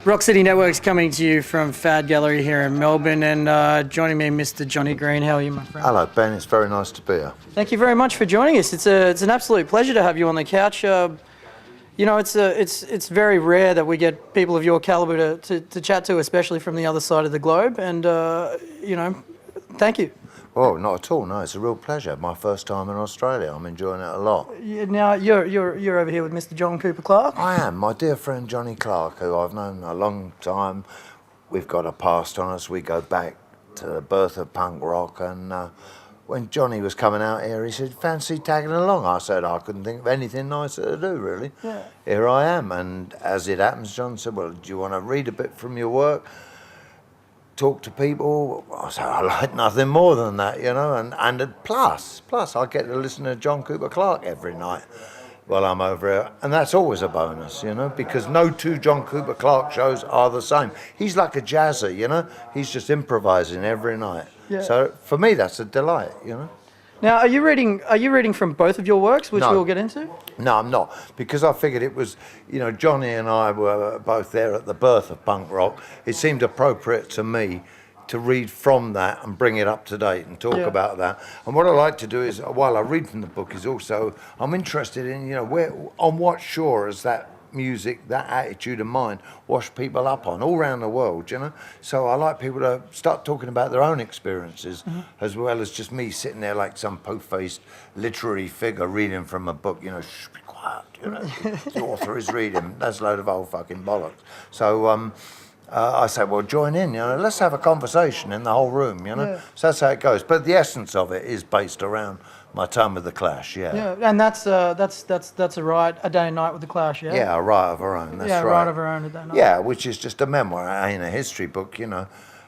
Rock City Network's coming to you from Fad Gallery here in Melbourne, and joining me, Mr. Johnny Green. How are you, my friend? Hello, Ben. It's very nice to be here. Thank you very much for joining us. It's an absolute pleasure to have you on the couch. You know, it's very rare that we get people of your caliber to chat to, especially from the other side of the globe. And you know, thank you. Well, not at all. No, it's a real pleasure. My first time in Australia. I'm enjoying it a lot. Now you're over here with Mr. John Cooper Clarke. I am. My dear friend Johnny Clarke, who I've known a long time. We've got a past on us. We go back to the birth of punk rock. And when Johnny was coming out here, he said, "Fancy tagging along?" I said, "I couldn't think of anything nicer to do, really." Yeah. Here I am. And as it happens, John said, "Well, do you want to read a bit from your work? Talk to people?" I said, "I like nothing more than that, you know." And plus, I get to listen to John Cooper Clarke every night while I'm over here, and that's always a bonus, you know, because no two John Cooper Clarke shows are the same. He's like a jazzer, you know. He's just improvising every night. Yeah. So for me, that's a delight, you know. Now, are you reading from both of your works, which No. we'll get into? No, I'm not, because I figured it was, you know, Johnny and I were both there at the birth of punk rock. It seemed appropriate to me to read from that and bring it up to date and talk about that. And what I like to do is, while I read from the book, is also I'm interested in, you know, on what shore has that music, that attitude of mind, wash people up on all around the world, you know. So I like people to start talking about their own experiences, as well as just me sitting there like some po-faced literary figure reading from a book, you know. Shh, be quiet, you know. The author is reading. That's a load of old fucking bollocks. So I say, well, join in, you know. Let's have a conversation in the whole room, you know. Yeah. So that's how it goes. But the essence of it is based around my time with the Clash, Yeah, and that's a Riot, A Day and Night with the Clash, yeah. Yeah, a Riot of Our Own. That's right. Riot of Our Own, A Day and Night. Yeah, which is just a memoir, it ain't a history book, you know.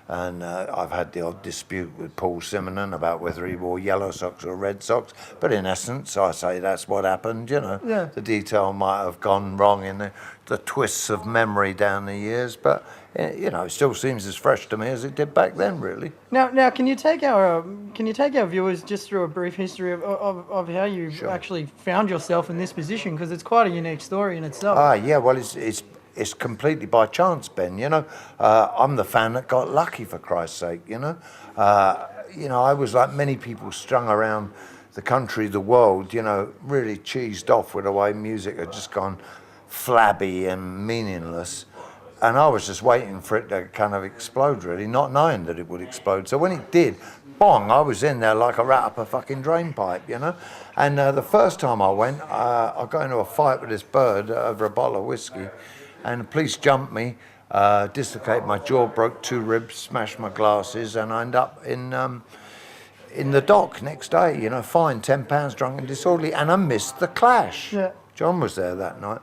And I've had the odd dispute with Paul Simonon about whether he wore yellow socks or red socks. But in essence, I say that's what happened, you know. Yeah. The detail might have gone wrong in the twists of memory down the years, but you know, it still seems as fresh to me as it did back then, really. Now, can you take our viewers just through a brief history of how you actually found yourself in this position? Because it's quite a unique story in itself. Yeah, well, it's completely by chance, Ben. You know, I'm the fan that got lucky, for Christ's sake. You know, I was like many people strung around the country, the world. You know, really cheesed off with the way music had just gone flabby and meaningless. And I was just waiting for it to kind of explode, really, not knowing that it would explode. So when it did, bong, I was in there like a rat up a fucking drain pipe, you know. And the first time I went, I got into a fight with this bird over a bottle of whiskey, and the police jumped me, dislocated my jaw, broke 2 ribs, smashed my glasses, and I ended up in the dock next day, you know, fined £10, drunk and disorderly, and I missed the Clash. Yeah. John was there that night.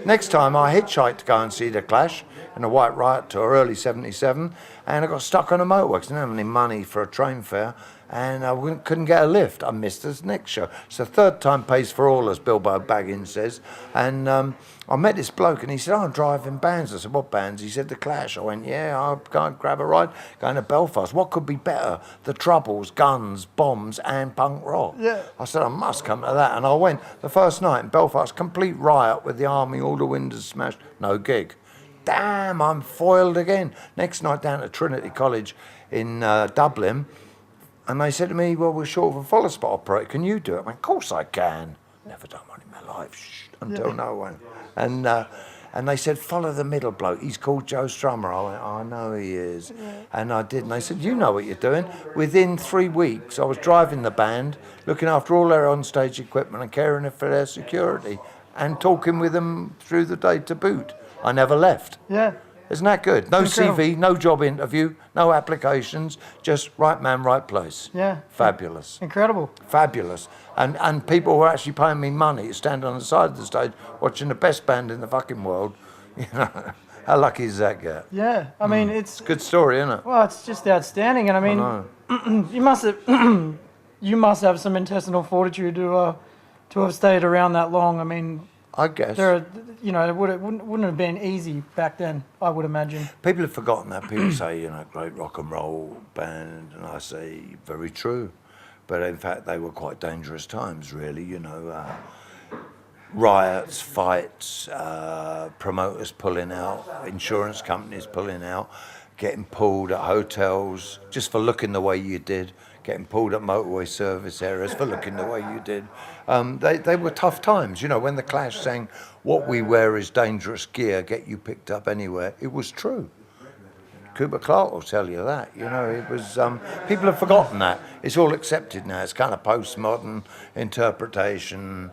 Next time I hitchhiked to go and see the Clash in a White Riot tour, early 77, and I got stuck on a motorway because I didn't have any money for a train fare, and I couldn't get a lift. I missed this next show. So third time pays for all, as Bilbo Baggins says. And I met this bloke, and he said, I'm driving bands. I said, what bands? He said, the Clash. I went, yeah, I'll go and grab a ride, going to Belfast. What could be better? The Troubles, guns, bombs, and punk rock. Yeah. I said, I must come to that. And I went the first night in Belfast, complete riot with the army, all the windows smashed, no gig. Damn, I'm foiled again. Next night down at Trinity College in Dublin, and they said to me, well, we're short of a follow spot operator. Can you do it? I went, of course I can. Never done one in my life, until no one. And they said, follow the middle bloke. He's called Joe Strummer. I went, I know he is. Yeah. And I did. And they said, you know what you're doing. Within 3 weeks, I was driving the band, looking after all their onstage equipment and caring for their security and talking with them through the day to boot. I never left. Yeah. Isn't that good? No CV, no job interview, no applications, just right man, right place. Yeah. Fabulous. Incredible. Fabulous. And people were actually paying me money to stand on the side of the stage watching the best band in the fucking world. You know, how lucky does that get? Yeah. I mean, it's a good story, isn't it? Well, it's just outstanding. And I mean, you must have some intestinal fortitude to have stayed around that long. I mean, I guess. It wouldn't have been easy back then, I would imagine. People have forgotten that. People say, great rock and roll band, and I say, very true. but in fact they were quite dangerous times, really. You know, riots, fights, promoters pulling out, insurance companies pulling out, getting pulled at hotels just for looking the way you did, getting pulled at motorway service areas for looking the way you did. They were tough times. You know, when the Clash sang, "What we wear is dangerous gear, get you picked up anywhere," it was true. Clarke will tell you that. You know, it was. People have forgotten that. It's all accepted now. It's kind of postmodern interpretation,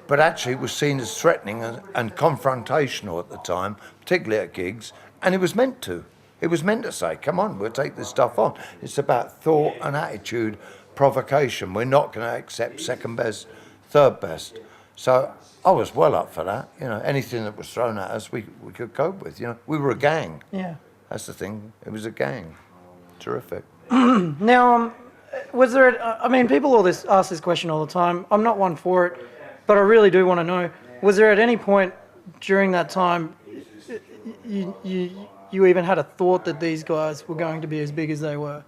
but actually it was seen as threatening and confrontational at the time, particularly at gigs, and it was meant to. It was meant to say, "Come on, we'll take this stuff on." It's about thought and attitude, provocation. We're not going to accept second best, third best. So I was well up for that. You know, anything that was thrown at us, we could cope with. You know, we were a gang. Yeah. That's the thing. It was a gang. Terrific. Now, was there? I mean, people ask this question all the time. I'm not one for it, but I really do want to know. Was there at any point during that time you even had a thought that these guys were going to be as big as they were?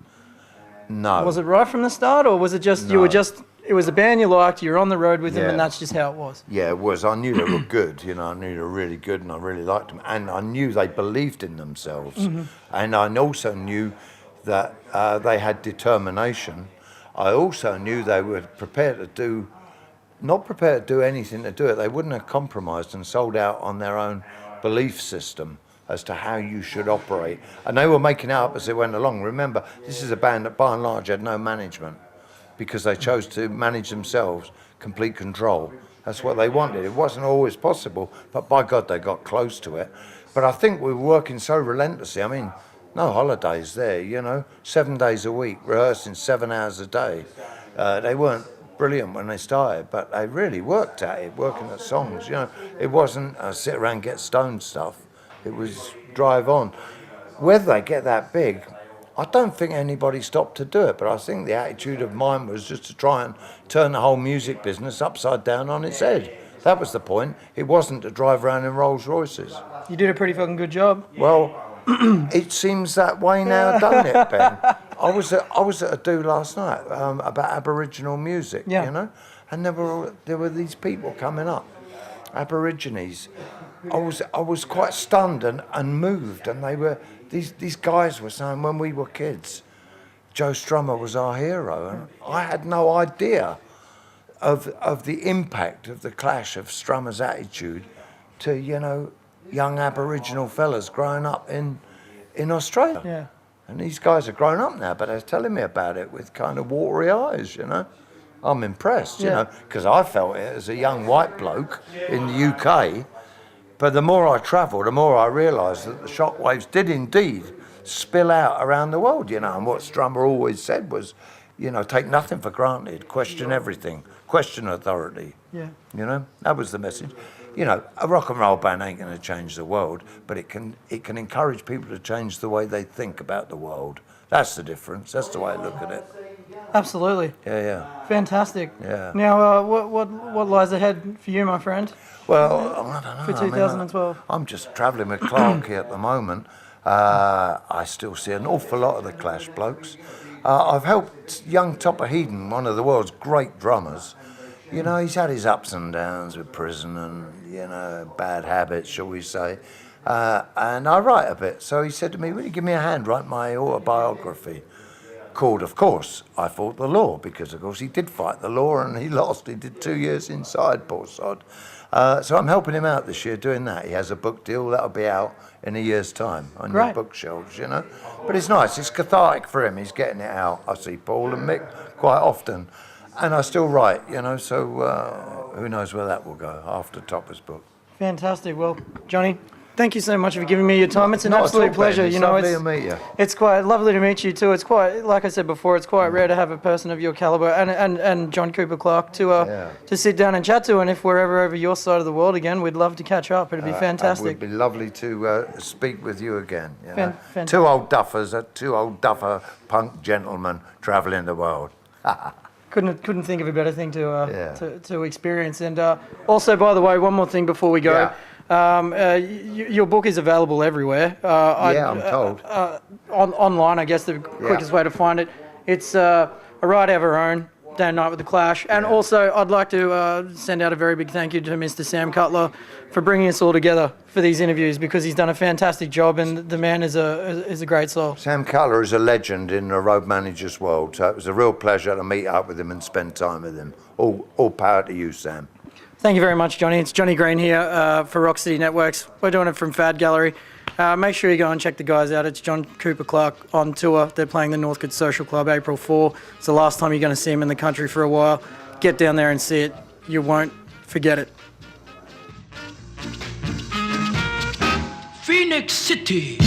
No. Was it right from the start, or was it just No. you were just? It was a band you liked. You're on the road with them, Yeah. and that's just how it was. Yeah, it was. I knew they were good. You know, I knew they were really good, and I really liked them. And I knew they believed in themselves. Mm-hmm. And I also knew that they had determination. I also knew they were not prepared to do anything to do it. They wouldn't have compromised and sold out on their own belief system as to how you should operate. And they were making it up as they went along. Remember, this is a band that by and large had no management, because they chose to manage themselves, complete control. That's what they wanted. It wasn't always possible, but by God, they got close to it. But I think we were working so relentlessly. I mean, no holidays there, you know, 7 days a week, rehearsing 7 hours a day. They weren't brilliant when they started, but they really worked at it, working at songs, you know. It wasn't sit around, get stoned stuff. It was drive on. Whether they get that big, I don't think anybody stopped to do it, but I think the attitude of mine was just to try and turn the whole music business upside down on its head. That was the point. It wasn't to drive around in Rolls Royces. You did a pretty fucking good job. Well, it seems that way now, don't it, Ben? I was at a do last night about Aboriginal music, Yeah. you know, and there were these people coming up, Aborigines. I was quite stunned and moved, and they were. These guys were saying when we were kids, Joe Strummer was our hero, and I had no idea of the impact of the Clash, of Strummer's attitude to, you know, young Aboriginal fellas growing up in Australia. Yeah. And these guys are grown up now, but they're telling me about it with kind of watery eyes, you know. I'm impressed, you know, because I felt it as a young white bloke in the UK. But the more I travelled, the more I realised that the shockwaves did indeed spill out around the world, you know. And what Strummer always said was, you know, take nothing for granted, question everything, question authority. Yeah. You know, that was the message. You know, a rock and roll band ain't going to change the world, but it can encourage people to change the way they think about the world. That's the difference. That's the way I look at it. Absolutely. Yeah. Fantastic. Yeah. Now, what lies ahead for you, my friend? Well, I don't know. For 2012. I'm just travelling with Clarke here at the moment. I still see an awful lot of the Clash blokes. I've helped young Topper Headon, one of the world's great drummers. You know, he's had his ups and downs with prison and, you know, bad habits, shall we say. And I write a bit. So he said to me, will you give me a hand, write my autobiography? Called, of course, I Fought the Law, because, of course, he did fight the law and he lost. He did 2 years inside, poor sod. So I'm helping him out this year doing that. He has a book deal that'll be out in a year's time on your bookshelves, you know. But it's nice. It's cathartic for him. He's getting it out. I see Paul and Mick quite often. And I still write, you know, so who knows where that will go after Topper's book. Fantastic. Well, Johnny, thank you so much for giving me your time. It's an Not at absolute all, pleasure. Ben. It's You know, lovely to meet you. It's quite lovely to meet you too. It's quite, like I said before, it's quite rare to have a person of your caliber and John Cooper Clarke to sit down and chat to. And if we're ever over your side of the world again, we'd love to catch up. It'd be fantastic. It would be lovely to speak with you again. You know? Fantastic. Two old duffer punk gentlemen travelling the world. Couldn't think of a better thing to experience. And also, by the way, one more thing before we go. Your book is available everywhere. I'm told. Online, I guess the quickest way to find it. It's A Right of Our Own, day and night with the Clash. And also, I'd like to send out a very big thank you to Mr. Sam Cutler for bringing us all together for these interviews, because he's done a fantastic job, and the man is a great soul. Sam Cutler is a legend in the road manager's world, so it was a real pleasure to meet up with him and spend time with him. All power to you, Sam. Thank you very much, Johnny. It's Johnny Green here for Rock City Networks. We're doing it from Fad Gallery. Make sure you go and check the guys out. It's John Cooper Clarke on tour. They're playing the Northcote Social Club April 4. It's the last time you're going to see them in the country for a while. Get down there and see it. You won't forget it. Phoenix City.